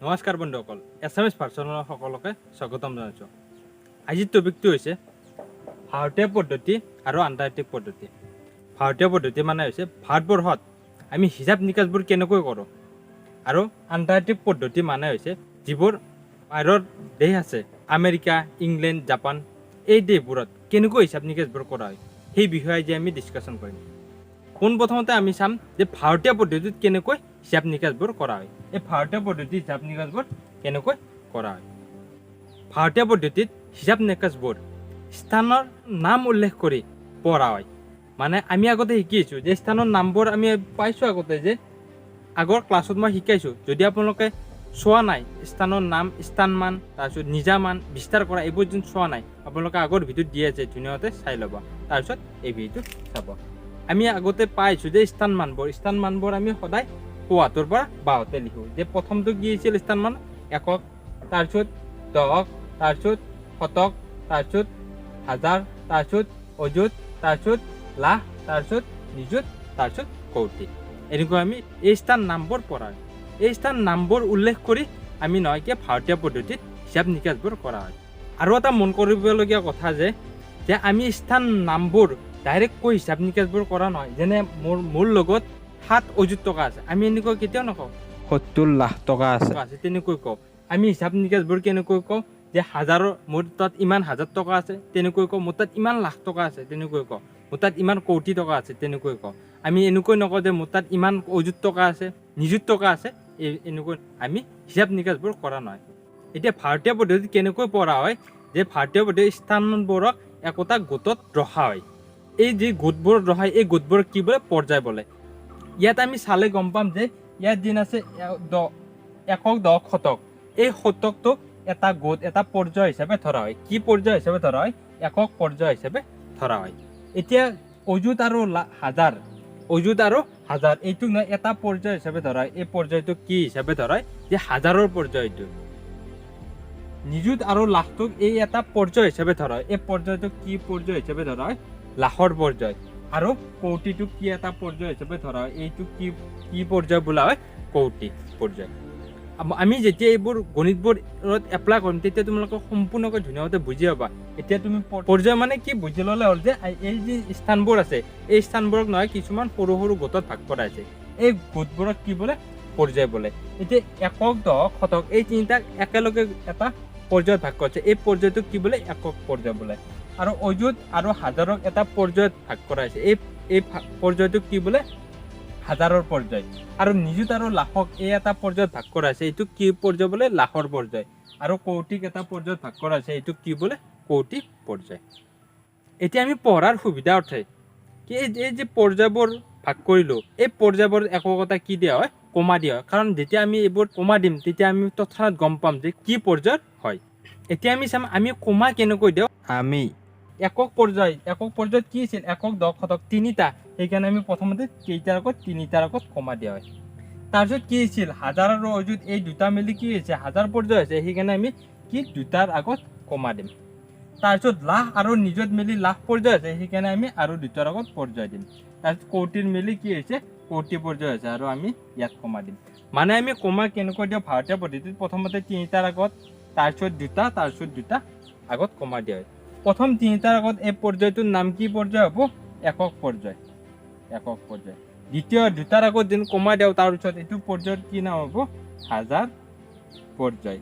নমস্কাৰ বন্ধুসকল, এছএমএছ ভাৰ্চনৰ সকলোকে স্বাগতম জনাইছোঁ। আজিৰ টপিকটো হৈছে ভাৰতীয় পদ্ধতি আৰু আন্তৰ্জাতিক পদ্ধতি। ভাৰতীয় পদ্ধতি মানে হৈছে ভাৰতবৰ্ষত আমি হিচাপ নিকাচবোৰ কেনেকৈ কৰোঁ, আৰু আন্তৰ্জাতিক পদ্ধতি মানে হৈছে যিবোৰ বাহিৰৰ দেশ আছে, আমেৰিকা, ইংলেণ্ড, জাপান, এই দেশবোৰত কেনেকৈ হিচাপ নিকাচবোৰ কৰা হয় সেই বিষয়ে আজি আমি ডিছকাশ্যন কৰিম। পোনপ্ৰথমতে আমি চাম যে ভাৰতীয় পদ্ধতিত কেনেকৈ হিচাপ নিকাচবোৰ কৰা হয়। এই ভাৰতীয় পদ্ধতিত হিচাপ নিকাচবোৰ কেনেকৈ কৰা হয়। ভাৰতীয় পদ্ধতিত হিচাপ নিকাচবোৰ স্থানৰ নাম উল্লেখ কৰি পঢ়া হয়। মানে আমি আগতে শিকিছোঁ যে স্থানৰ নামবোৰ আমি পাইছোঁ আগতে, যে আগৰ ক্লাছত মই শিকাইছোঁ। যদি আপোনালোকে চোৱা নাই স্থানৰ নাম, স্থানমান, তাৰপিছত নিজামান, বিস্তাৰ কৰা, এইবোৰ যেন চোৱা নাই, আপোনালোকে আগৰ ভিডিঅ'ত দি আছে, ধুনীয়াকৈ চাই ল'ব। তাৰপিছত এই ভিডিঅ'টো চাব। আমি আগতে পাইছোঁ যে স্থানমানবোৰ আমি সদায় ৭৫ পৰা ৭২ লিখোঁ। যে প্ৰথমটো কি আছিল স্থানমান? একক, তাৰপিছত দশক, তাৰপিছত শতক, তাৰপিছত হাজাৰ, তাৰপিছত অযুত, তাৰপিছত লাখ, তাৰপিছত নিযুত, তাৰপিছত কৌটি। এনেকৈ আমি এই স্থান নামবোৰ পঢ়া হয়। এই স্থান নামবোৰ উল্লেখ কৰি আমি নহয় কি ভাৰতীয় পদ্ধতিত হিচাপ নিকাচবোৰ কৰা হয়। আৰু এটা মন কৰিবলগীয়া কথা যে আমি স্থান নামবোৰ ডাইৰেক্ট কৈ হিচাপ নিকাচবোৰ কৰা নহয়। যেনে মোৰ লগত ৭ অযুত টকা আছে, আমি এনেকৈ কেতিয়াও নকওঁ ৭০ লাখ টকা আছে তেনেকৈ কওঁ। আমি হিচাপ নিকাচবোৰ কেনেকৈ কওঁ যে মোৰ তাত ইমান হাজাৰ টকা আছে, তেনেকৈ কওঁ। মোৰ তাত ইমান লাখ টকা আছে, তেনেকৈ কওঁ। মোৰ তাত ইমান কোটি টকা আছে, তেনেকৈ কওঁ। আমি এনেকৈ নকওঁ যে মোৰ তাত ইমান অযুত টকা আছে, নিযুত টকা আছে, এনেকৈ আমি হিচাপ নিকাচবোৰ কৰা নহয়। এতিয়া ভাৰতীয় পদ্ধতিত কেনেকৈ পঢ়া হয় যে ভাৰতীয় পদ্ধতিৰ স্থানবোৰক একোটা গোটত ৰখা হয়। এই যি গোটবোৰত ৰখায়, এই গোটবোৰক কি বোলে? পৰ্যায় বোলে। ইয়াত আমি চালে গম পাম যে ইয়াত দিন আছে একক, দশক, শতক। এই শতকটো এটা গোট, এটা পৰ্যায় হিচাপে ধৰা হয়। কি পৰ্যায় হিচাপে ধৰা হয়? একক পৰ্যায় হিচাপে ধৰা হয়। এতিয়া অযুত আৰু হাজাৰ এইটোক নহয় এটা পৰ্যায় হিচাপে ধৰা হয়। এই পৰ্যায়টোক কি হিচাপে ধৰা হয়? যে হাজাৰৰ পৰ্যায়টো। নিযুত আৰু লাখটোক এই এটা পৰ্যায় হিচাপে ধৰা হয়। এই পৰ্যায়টোক কি পৰ্যায় হিচাপে ধৰা হয়? লাখৰ পৰ্যায়। আৰু কৌটিটোক কি এটা পৰ্যায় হিচাপে ধৰা হয়? এইটোক কি পৰ্যায় বোলা হয়? কৌটি পৰ্যায়। আমি যেতিয়া এইবোৰ গণিতবোৰত এপ্লাই কৰিম তেতিয়া তোমালোকে সম্পূৰ্ণকৈ ধুনীয়াকৈ বুজি পাবা। এতিয়া তুমি পৰ্যায় মানে কি বুজি ল'লে হ'ল যে এই যি স্থানবোৰ আছে, এই স্থানবোৰক নহয় কিছুমান সৰু সৰু গোটত ভাগ কৰা আছে। এই গোটবোৰক কি বোলে? পৰ্যায় বোলে। এতিয়া একক, দশক, শতক এই তিনিটাক একেলগে এটা পৰ্যায়ত ভাগ কৰিছে। এই পৰ্যায়টোক কি বোলে? একক পৰ্যায় বোলে। আৰু অযুত আৰু হাজাৰক এটা পৰ্যায়ত ভাগ কৰা হৈছে। এই পৰ্যায়টোক কি বোলে? হাজাৰৰ পৰ্যায়। আৰু নিযুত আৰু লাখক এই এটা পৰ্যায়ত ভাগ কৰা হৈছে। এইটোক কি পৰ্যায় বোলে? লাখৰ পৰ্যায়। আৰু কৌটিক এটা পৰ্যায়ত ভাগ কৰা হৈছে। এইটোক কি বোলে? কৌটি পৰ্যায়। এতিয়া আমি পঢ়াৰ সুবিধা অৰ্থে কি এই যে পৰ্যায়বোৰ ভাগ কৰিলোঁ, এই পৰ্যায়বোৰ এককতা কি দিয়া হয়? কমা দিয়া হয়। কাৰণ যেতিয়া আমি এইবোৰ কমা দিম তেতিয়া আমি তৎক্ষণাত গম পাম যে কি পৰ্যায়ত হয়। এতিয়া আমি চাম আমি কমা কেনেকৈ দিওঁ। আমি একক পৰ্যায়ত কি আছিল? একক, দশক, শতক তিনিটা। সেইকাৰণে আমি প্ৰথমতে কেইটাৰ আগত? তিনিটাৰ আগত কমা দিয়া হয়। তাৰপিছত কি আছিল? হাজাৰ আৰু অযুত এই দুটা মিলি কি হৈছে? হাজাৰ পৰ্যায় হৈছে। সেইকাৰণে আমি কি দুটাৰ আগত কমা দিম। তাৰপিছত লাখ আৰু নিযুত মিলি লাখ পৰ্যায় হৈছে। সেইকাৰণে আমি আৰু দুটাৰ আগত পৰ্যায় দিম। তাৰপিছত কৌটিৰ মিলি কি হৈছে? কৌটি পৰ্যায় হৈছে, আৰু আমি ইয়াত কমা দিম। মানে আমি কমা কেনেকৈ দিওঁ ভাৰতীয় পদ্ধতিত? প্ৰথমতে তিনিটাৰ আগত, তাৰপিছত দুটা আগত কমা দিয়া হয়। প্ৰথম তিনিটাৰ আগত এই পৰ্যায়টোৰ নাম কি পৰ্যায় হ'ব? একক পৰ্যায়। দ্বিতীয় দুটাৰ আগত যেন কমা দিওঁ, তাৰপিছত এইটো পৰ্যায়ৰ কি নাম হ'ব? হাজাৰ পৰ্যায়।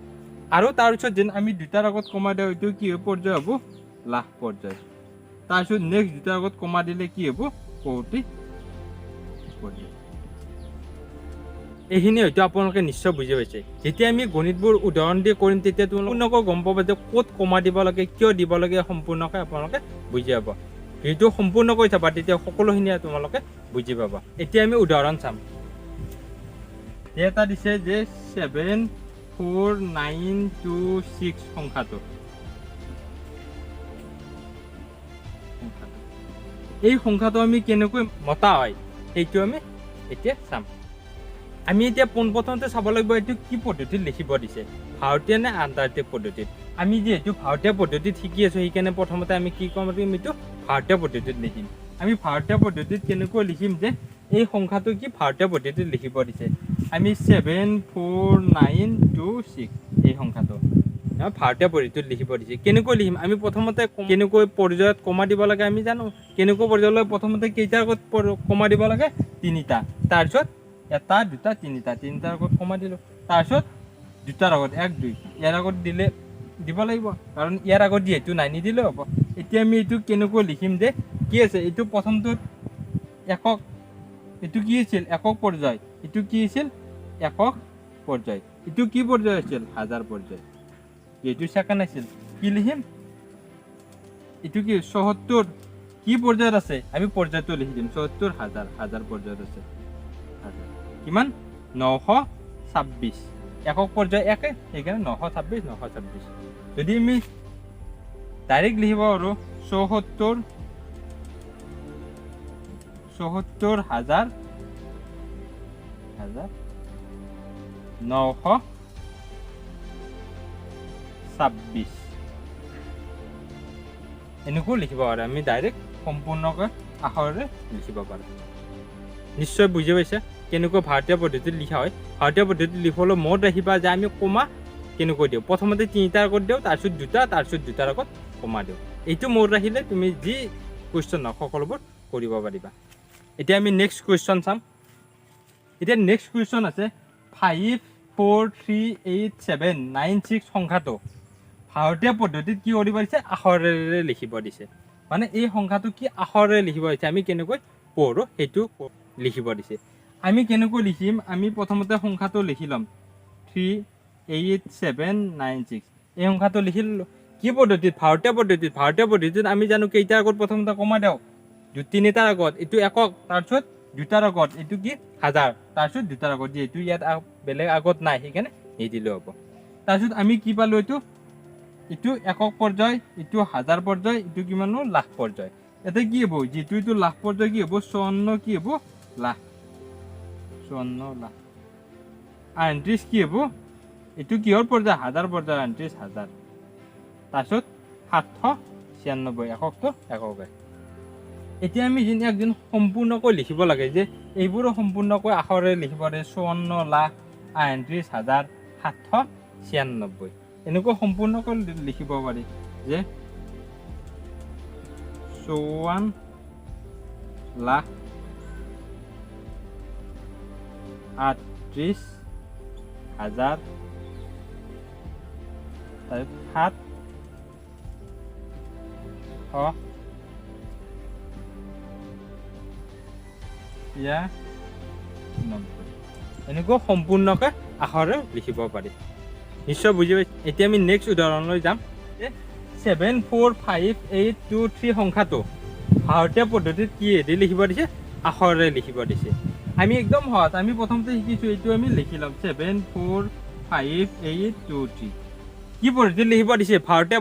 আৰু তাৰপিছত যেন আমি দুটাৰ আগত কমা দিওঁ, এইটো কি পৰ্যায় হ'ব? লাখ পৰ্যায়। তাৰপিছত নেক্সট দুটাৰ আগত কমা দিলে কি হ'ব? কৌটি পৰ্যায়। এইখিনি হয়তো আপোনালোকে নিশ্চয় বুজি পাইছে। যেতিয়া আমি গণিতবোৰ উদাহৰণ দি কৰিম তেতিয়া তোমালোকে গম পাবা যে ক'ত কমা দিব লাগে, কিয় দিব লাগে, সম্পূৰ্ণকৈ আপোনালোকে বুজি পাব। ভিডিঅ'টো সম্পূৰ্ণকৈ চাবা, তেতিয়া সকলোখিনি তোমালোকে বুজি পাবা। এতিয়া আমি উদাহৰণ চাম। এটা দিছে যে 74926 সংখ্যাটো। এই সংখ্যাটো আমি কেনেকৈ মতা হয় সেইটো আমি এতিয়া চাম। আমি এতিয়া পোনপ্ৰথমতে চাব লাগিব এইটো কি পদ্ধতিত লিখিব দিছে, ভাৰতীয় নে আন্তৰ্জাতিক পদ্ধতিত। আমি যিহেতু ভাৰতীয় পদ্ধতিত শিকি আছোঁ, সেইকাৰণে প্ৰথমতে আমি কি ক'ম? এইটো ভাৰতীয় পদ্ধতিত লিখিম। আমি ভাৰতীয় পদ্ধতিত কেনেকৈ লিখিম যে এই সংখ্যাটো কি ভাৰতীয় পদ্ধতিত লিখিব দিছে। আমি 74926 এই সংখ্যাটো ভাৰতীয় পদ্ধতিত লিখিব দিছে। কেনেকৈ লিখিম? আমি প্ৰথমতে কেনেকৈ পৰ্যায়ত কমা দিব লাগে আমি জানো। কেনেকৈ পৰ্যায়লৈ প্ৰথমতে কেইটাৰ আগত কমা দিব লাগে? 3টা। তাৰপিছত 1 2 3টাৰ আগত কমা দিলোঁ। তাৰপিছত 2টাৰ আগত 1 2 ইয়াৰ আগত দিব লাগিব, কাৰণ ইয়াৰ আগত যিহেতু নাই নিদিলেও হ'ব। এতিয়া আমি এইটো কেনেকৈ লিখিম যে কি আছে? এইটো প্ৰথমটোত একক, এইটো কি আছিল? একক পৰ্যায়। এইটো কি আছিল? একক পৰ্যায়। এইটো কি পৰ্যায় আছিল? 1000 পৰ্যায়। এইটো সেকেন্ড আছিল। কি লিখিম? এইটো কি 74 কি পৰ্যায়ত আছে? আমি পৰ্যায়টো লিখি দিম। 74 1000 পৰ্যায়ত আছে। কিমান? 926। একক পৰ্যায় একে, সেইকাৰণে 926। যদি আমি ডাইৰেক্ট লিখিব পাৰো 74000 926 এনেকৈ লিখিব পাৰো। আমি ডাইৰেক্ট সম্পূৰ্ণকৈ আখৰেৰে লিখিব পাৰো। নিশ্চয় বুজি পাইছে কেনেকৈ ভাৰতীয় পদ্ধতিত লিখা হয়। ভাৰতীয় পদ্ধতিত লিখিবলৈ মনত ৰাখিবা যে আমি কমা কেনেকৈ দিওঁ। প্ৰথমতে 3টাৰ আগত দিওঁ, তাৰপিছত 2টা, তাৰপিছত 2টাৰ আগত কমা দিওঁ। এইটো মনত ৰাখিলে তুমি যি কুৱেশ্যন হওক সকলোবোৰ কৰিব পাৰিবা। এতিয়া আমি নেক্সট কুৱেশ্যন চাম। এতিয়া নেক্সট কুৱেশ্যন আছে 543896 সংখ্যাটো ভাৰতীয় পদ্ধতিত কি কৰিব দিছে? আখৰেৰে লিখিব দিছে। মানে এই সংখ্যাটো কি আখৰেৰে লিখিব দিছে, আমি কেনেকৈ পঢ়ো সেইটো লিখিব দিছে। আমি কেনেকৈ লিখিম? আমি প্ৰথমতে সংখ্যাটো লিখি ল'ম 38796। এই সংখ্যাটো লিখি ল'লো। কি পদ্ধতিত? ভাৰতীয় পদ্ধতিত আমি জানো কেইটাৰ আগত প্ৰথমতে কমা দিওঁ? 3টাৰ আগত। এইটো একক, তাৰপিছত 2টাৰ আগত। এইটো কি 1000, তাৰপিছত 2টাৰ আগত। যিহেতু ইয়াত বেলেগ আগত নাই সেইকাৰণে নিদিলেও হ'ব। তাৰপিছত আমি কি পালো? এইটো একক পৰ্যায়, এইটো 1000 পৰ্যায়, এইটো কিমানো? লাখ পৰ্যায়। ইয়াতে কি হ'ব? যিটো এইটো লাখ পৰ্যায় কি হ'ব? 54 কি হ'ব? লাখ। 54 লাখ। 38 কি হ'ব? এইটো কিহৰ পৰ্যায়? 1000 পৰ্যায়। 38000। তাৰপিছত 796 এককটো এককে। এতিয়া আমি একদিন সম্পূৰ্ণকৈ লিখিব লাগে যে এইবোৰো সম্পূৰ্ণকৈ আখৰেৰে লিখিব লাগে। 54 লাখ 38000 796 এনেকৈ সম্পূৰ্ণকৈ লিখিব পাৰি যে 54 লাখ 38000 796 এনেকৈ সম্পূৰ্ণকৈ আখৰে লিখিব পাৰি। নিশ্চয় বুজি পাইছে। এতিয়া আমি নেক্সট উদাহৰণলৈ যাম। 745823 সংখ্যাটো ভাৰতীয় পদ্ধতিত কিহেদি লিখিব দিছে? আখৰেৰে লিখিব দিছে। আমি একদম সহজ। আমি প্ৰথমতে শিকিছোঁ, এইটো আমি লিখি ল'ম 745823। কি পদ্ধতিত লিখিব দিছে? ভাৰতীয়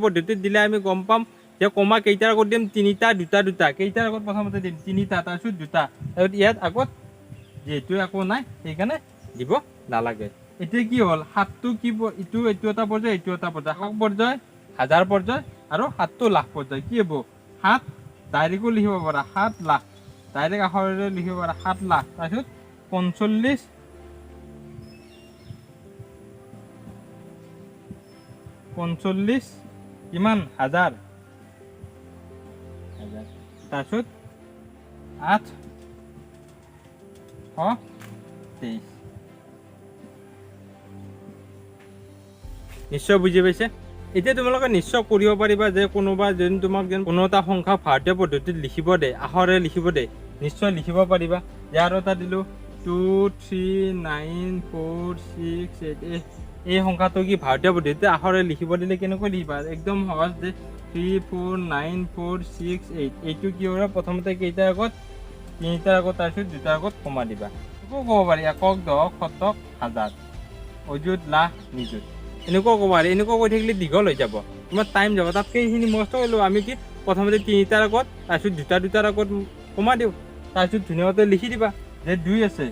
পদ্ধতিত দিলে আমি গম পাম যে কমা কেইটাৰ আগত দিম? 3টা 2টা 2টা। কেইটাৰ আগত প্ৰথমতে দিম? 3টা, তাৰপিছত 2টা। তাৰপিছত ইয়াত আগত যিহেতু একো নাই সেইকাৰণে দিব নালাগে। এতিয়া কি হ'ল? 7টো কি? এইটো এটা পৰ্যায়, এইটো এটা পৰ্যায়। একক পৰ্যায়, 1000 পৰ্যায় আৰু 7টো লাখ পৰ্যায়। কি হ'ব? 7 ডাইৰেক্টও লিখিব পাৰা 7 লাখ। ডাইৰেক্ট আখৰেৰে লিখিব পাৰা 7 লাখ। তাৰপিছত 45 কিমান? 1000। তাৰপিছত 823। নিশ্চয় বুজি পাইছে। এতিয়া তোমালোকে নিশ্চয় কৰিব পাৰিবা যে কোনোবা যদি তোমাক যেন কোনো এটা সংখ্যা ভাৰতীয় পদ্ধতিত লিখিব দে, আখৰেৰে লিখিব দে, নিশ্চয় লিখিব পাৰিবা। ইয়াৰ এটা দিলোঁ 2394688। এই সংখ্যাটো কি ভাৰতীয় পদ্ধতিত আখৰেৰে লিখিব দিলে কেনেকৈ লিখিবা? একদম সহজ যে 349468। এইটো কি হ'ব? প্ৰথমতে কেইটাৰ আগত? 3টাৰ আগত, তাৰপিছত 2টাৰ আগত কমা দিবা। একো ক'ব পাৰি একক, দশক, শতক, 1000, অযুত, লাখ, নিযুত। এনেকুৱা ক'ব পাৰি। এনেকুৱা কৈ থাকিলে দীঘল হৈ যাব, তোমাৰ টাইম যাব। তাতকৈ এইখিনি মস্ত কৰিলোঁ। আমি কি প্ৰথমতে 3টাৰ আগত, তাৰপিছত 2টাৰ আগত কমা দিওঁ, তাৰপিছত ধুনীয়াকৈ লিখি দিবা যে 2 আছে।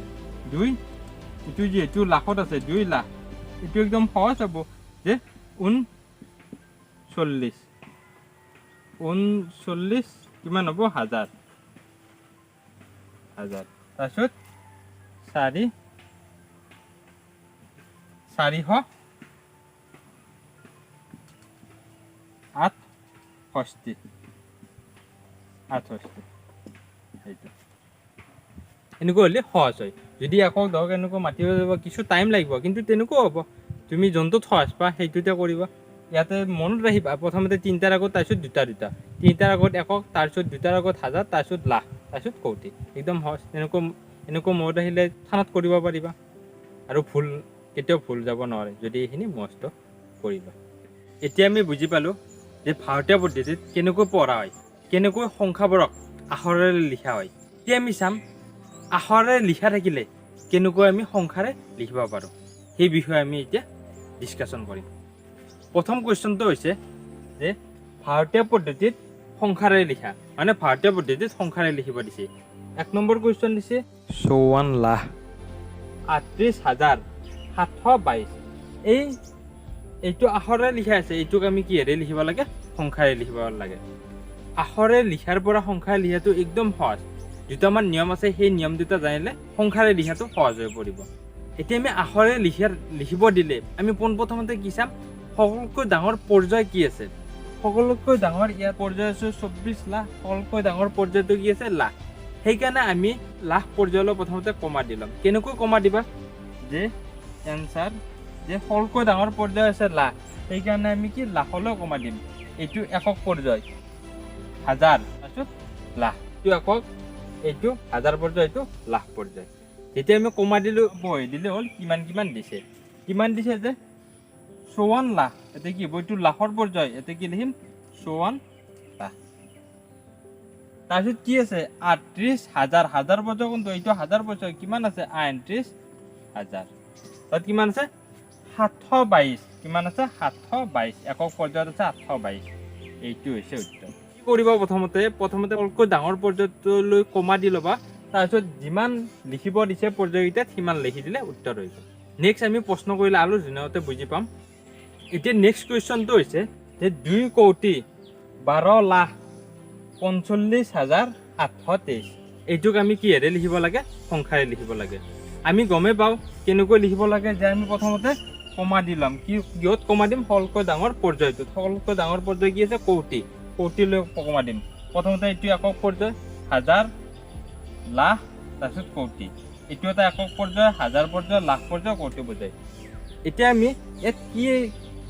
2 এইটো যিহেতু লাখত আছে 2 লাখ। এইটো একদম সহজ হ'ব যে 39 কিমান হ'ব? 1000। তাৰপিছত 4 468 সেইটো এনেকুৱা হ'লে সহজ হয়। যদি একক ধৰক এনেকুৱা মাতিব যাব কিছু টাইম লাগিব, কিন্তু তেনেকুৱাও হ'ব। তুমি যোনটোত সহজ পা সেইটোতে কৰিবা। ইয়াতে মনত ৰাখিবা প্ৰথমতে 3টাৰ আগত তাৰপিছত 2টা 3টাৰ আগত একক, তাৰপিছত 2টাৰ আগত হাজাৰ, তাৰপিছত লাখ, তাৰপিছত কোটি। একদম সহজ। এনেকুৱা মনত আহিলে থানাত কৰিব পাৰিবা আৰু কেতিয়াও ভুল যাব নোৱাৰে যদি এইখিনি মস্ত কৰিবা। এতিয়া আমি বুজি পালোঁ যে ভাৰতীয় পদ্ধতিত কেনেকৈ পঢ়া হয়, কেনেকৈ সংখ্যাবোৰক আখৰেৰে লিখা হয়। এতিয়া আমি চাম আখৰেৰে লিখা থাকিলে কেনেকৈ আমি সংখ্যাৰে লিখিব পাৰোঁ, সেই বিষয়ে আমি এতিয়া ডিছকাশ্যন কৰিম। প্ৰথম কুৱেশ্যনটো হৈছে যে ভাৰতীয় পদ্ধতিত সংখ্যাৰে লিখা, মানে ভাৰতীয় পদ্ধতিত সংখ্যাৰে লিখিব দিছে। 1 নম্বৰ কুৱেশ্যন দিছে 54,38,722। এইটো আখৰেৰে লিখা আছে, এইটোক আমি কিহেৰে লিখিব লাগে? সংখ্যাৰে লিখিব লাগে। আখৰে লিখাৰ পৰা সংখ্যাৰে লিখাটো একদম সহজ। দুটামান নিয়ম আছে, সেই নিয়ম দুটা জানিলে সংখ্যাৰে লিখাটো সহজ হৈ পৰিব। এতিয়া আমি আখৰে লিখিব দিলে আমি পোনপ্ৰথমতে কি চাম? সকলোতকৈ ডাঙৰ পৰ্যায় কি আছে? সকলোতকৈ ডাঙৰ ইয়াৰ পৰ্যায় আছে 24 লাখ। সকলোতকৈ ডাঙৰ পৰ্যায়টো কি আছে? লাখ। সেইকাৰণে আমি লাখ পৰ্যায়লৈ প্ৰথমতে কমা দি ল'ম। কেনেকৈ কমা দিবা? যে এনচাৰ যে সকলোতকৈ ডাঙৰ পৰ্যায় আছে লাখ, সেইকাৰণে আমি কি লাখলৈ কমা দিম। এইটো একক পৰ্যায়, হাজাৰ, তাৰপিছত লাখ। এইটো একক, এইটো হাজাৰ পৰ্যায়, এইটো লাখ পৰ্যায়। যেতিয়া আমি কমা দিলোঁ, বহি দিলে হ'ল কিমান দিছে। কিমান দিছে যে 54 লাখ। এতিয়া কি হ'ব? এইটো লাখৰ পৰ্যায়, এতিয়া কি লিখিম? 54 লাখ। তাৰপিছত কি আছে? 38,000। হাজাৰ পৰ্যায় কোনটো? এইটো হাজাৰ পৰ্যায়। কিমান আছে? 38,000। তাত কিমান আছে? 722। কিমান আছে? 722। একক পৰ্যায়ত আছে 722। এইটো হৈছে উত্তৰ। কি কৰিব? প্ৰথমতে সকলোতকৈ ডাঙৰ পৰ্যায়টোলৈ কমা দি ল'বা। তাৰপিছত যিমান লিখিব দিছে পৰ্যায়কেইটাত সিমান লিখি দিলে উত্তৰ হৈ গ'ল। নেক্সট আমি প্ৰশ্ন কৰিলে আৰু ধুনীয়াকৈ বুজি পাম। এতিয়া নেক্সট কুৱেশ্যনটো হৈছে যে 2,12,45,823। এইটোক আমি কিহেৰে লিখিব লাগে? সংখ্যাৰে লিখিব লাগে। আমি গমেই পাওঁ কেনেকৈ লিখিব লাগে, যে আমি প্ৰথমতে কমা দি ল'ম। কিহত কমা দিম? সকলোতকৈ ডাঙৰ পৰ্যায়টোত। সকলোতকৈ ডাঙৰ পৰ্যায় কি আছে? কোটি। কোটিলৈ কমা দিম। প্ৰথমতে এইটো একক পৰ্যায়, হাজাৰ, লাখ, তাৰপিছত কোটি। এইটো এটা একক পৰ্যায়, হাজাৰ পৰ্যায়, লাখ পৰ্যায়, কোটি পৰ্যায়। এতিয়া আমি ইয়াত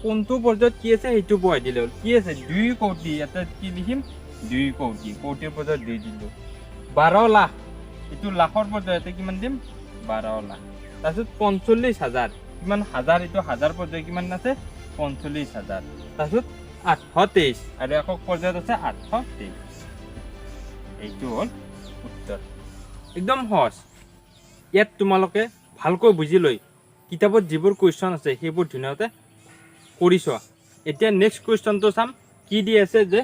কোনটো পৰ্যায়ত কি আছে সেইটো বহাই দিলে হ'ল। কি আছে? 2 কোটি। ইয়াতে কি লিখিম? 2 কোটি। কোটিৰ পৰ্যায়ত 2 দিলোঁ। 12 লাখ। এইটো লাখৰ পৰ্যায়, ইয়াতে কিমান দিম? 12 লাখ। তাৰপিছত 45,000। কিমান? হাজাৰ। এইটো হাজাৰ পৰ্যায়, কিমান আছে? 45,000। তাৰপিছত 823 আৰু একক পৰ্যায়ত আছে 823। এইটো হ'ল উত্তৰ। একদম সহজ। ইয়াত তোমালোকে ভালকৈ বুজি লৈ কিতাপত যিবোৰ কুৱেশ্যন আছে সেইবোৰ ধুনীয়াকৈ কৰি চোৱা। এতিয়া নেক্সট কুৱেশ্যনটো চাম। কি দি আছে? যে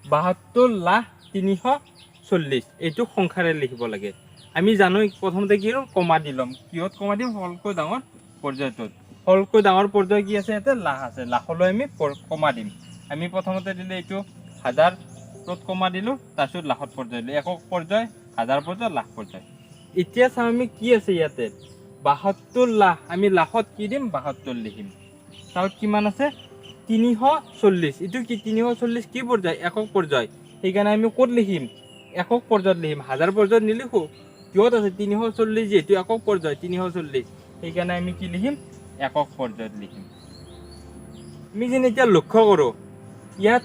72,340। এইটো সংখ্যাৰে লিখিব লাগে। আমি জানো প্ৰথমতে কি কমা দি ল'ম। কিহত কমা দিম? সকলোতকৈ ডাঙৰ পৰ্যায়টোত। সকলোতকৈ ডাঙৰ পৰ্যায় কি আছে? ইয়াতে লাখ আছে। লাখলৈ আমি কমা দিম। আমি প্ৰথমতে দিলে এইটো হাজাৰত কমা দিলোঁ, তাৰপিছত লাখত পৰ্যায় দিলোঁ। একক পৰ্যায়, হাজাৰ পৰ্যায়, লাখ পৰ্যায়। এতিয়া চাওঁ আমি কি আছে ইয়াতে? 72 লাখ। আমি লাখত কি দিম? 72 লিখিম। তাৰপিছত কিমান আছে? 340। এইটো কি? 340 কি পৰ্যায়? একক পৰ্যায়। সেইকাৰণে আমি ক'ত লিখিম? একক পৰ্যায়ত লিখিম। হাজাৰ পৰ্যায়ত নিলিখোঁ। কিহত আছে? 340। যিহেতু একক পৰ্যায় 340, সেইকাৰণে আমি কি লিখিম? একক পৰ্যায়ত লিখিম। আমি যেন এতিয়া লক্ষ্য কৰোঁ ইয়াত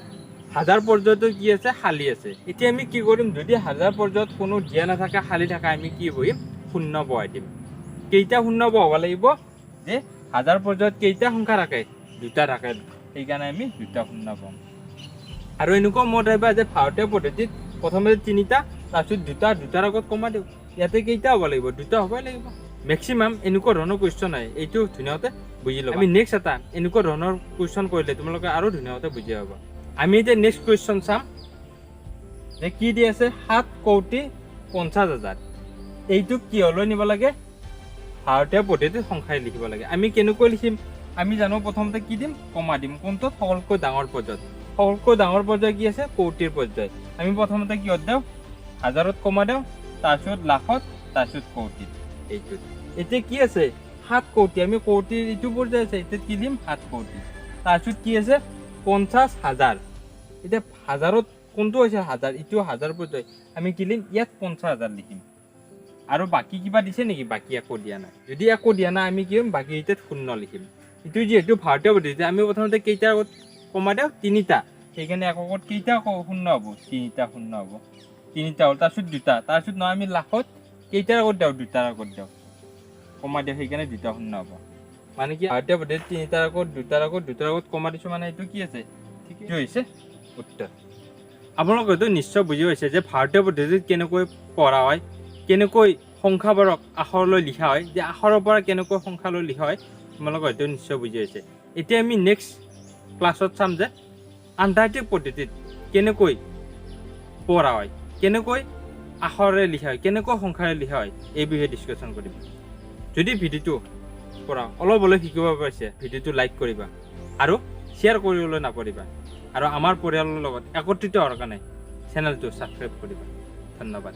হাজাৰ পৰ্যায়তো কি আছে? খালী আছে। এতিয়া আমি কি কৰিম? যদি হাজাৰ পৰ্যায়ত কোনো দিয়া নাথাকে, খালী থাকে, আমি কি কৰিম? শূন্য বহাই দিম। কেইটা শূন্য বহাব লাগিব? যে হাজাৰ পৰ্যায়ত কেইটা সংখ্যা থাকে? 2টা থাকে। সেইকাৰণে আমি 2টা শূন্য পাম। আৰু এনেকুৱা মনত ৰাখিবা যে ভাৰতীয় পদ্ধতিত প্ৰথমতে 3টা, তাৰপিছত 2টাৰ আগত কমা দিওঁ। ইয়াতে কেইটা হ'ব লাগিব? 2টা হ'বই লাগিব। মেক্সিমাম এনেকুৱা ধৰণৰ কুৱেশ্যন আহে। এইটো ধুনীয়াকৈ বুজি ল'বা। আমি নেক্সট এটা এনেকুৱা ধৰণৰ কুৱেশ্যন কৰিলে তোমালোকে আৰু ধুনীয়াকৈ বুজি পাবা। আমি এতিয়া নেক্সট কুৱেশ্যন চাম যে কি দি আছে? 7,50,000। এইটোক কিহলৈ নিব লাগে? ভাৰতীয় পদ্ধতিত সংখ্যাৰে লিখিব লাগে। আমি কেনেকৈ লিখিম? আমি জানো প্ৰথমতে কি দিম? কমা দিম। কোনটোত? সকলোতকৈ ডাঙৰ পৰ্যায়ত। সকলোতকৈ ডাঙৰ পৰ্যায় কি আছে? কোটিৰ পৰ্যায়। আমি প্ৰথমতে কিহত দিওঁ? হাজাৰত কমা দিওঁ, তাৰপিছত লাখত, তাৰপিছত কোটিত। এইটোত এতিয়া কি আছে? 7 কোটি আমি কোটিৰ ইটো পৰ্যায় আছে এতিয়া কি লিম 7 কোটি তাৰপিছত কি আছে 50,000 এতিয়া হাজাৰত কোনটো আছে 1000 ইটো 1000 পৰ্যায় আমি কি লিম ইয়াত 50,000 লিখিম আৰু বাকি কিবা দিছে নেকি বাকি একো দিয়া নাই যদি একো দিয়া নাই আমি কি কৰিম বাকি ইটাত শূন্য লিখিম ইটো যেহেতু ভাৰতীয় পদ্ধতি আমি প্ৰথমতে কেইটা আগত কমা দিওঁ 3টা সেইকাৰণে এককত কেইটা শূন্য হ'ব 3টা শূন্য হ'ব 3টা হ'ল তাৰপিছত 2টা তাৰপিছত নহয় আমি লাখত কেইটাৰ আগত দিওঁ 2টাৰ আগত দিওঁ কমা দিওঁ সেইকাৰণে 2টা শূন্য হ'ব মানে কি ভাৰতীয় পদ্ধতি 3টাৰ আগত 2টাৰ আগত কমা দিছোঁ মানে এইটো কি আছে ঠিকেই হৈছে উত্তৰ আপোনালোকে হয়তো নিশ্চয় বুজি পাইছে যে ভাৰতীয় পদ্ধতিত কেনেকৈ পঢ়া হয় কেনেকৈ সংখ্যাবোৰক আখৰলৈ লিখা হয় যে আখৰৰ পৰা কেনেকৈ সংখ্যালৈ লিখা হয় তোমালোকে হয়তো নিশ্চয় বুজি পাইছে এতিয়া আমি নেক্সট ক্লাছত চাম যে আন্তৰ্জাতিক পদ্ধতিত কেনেকৈ পঢ়া হয় কেনেকৈ আখৰে লিখা হয় কেনেকৈ সংখ্যাৰে লিখা হয় এই বিষয়ে ডিছকাশ্যন কৰিম যদি ভিডিঅ'টো পৰা অলপ অলপ শিকিব পাৰিছে ভিডিঅ'টো লাইক কৰিবা আৰু শ্বেয়াৰ কৰিবলৈ নাপাহৰিবা আৰু আমাৰ পৰিয়ালৰ লগত একত্ৰিত হোৱাৰ কাৰণে চেনেলটো ছাবস্ক্ৰাইব কৰিবা ধন্যবাদ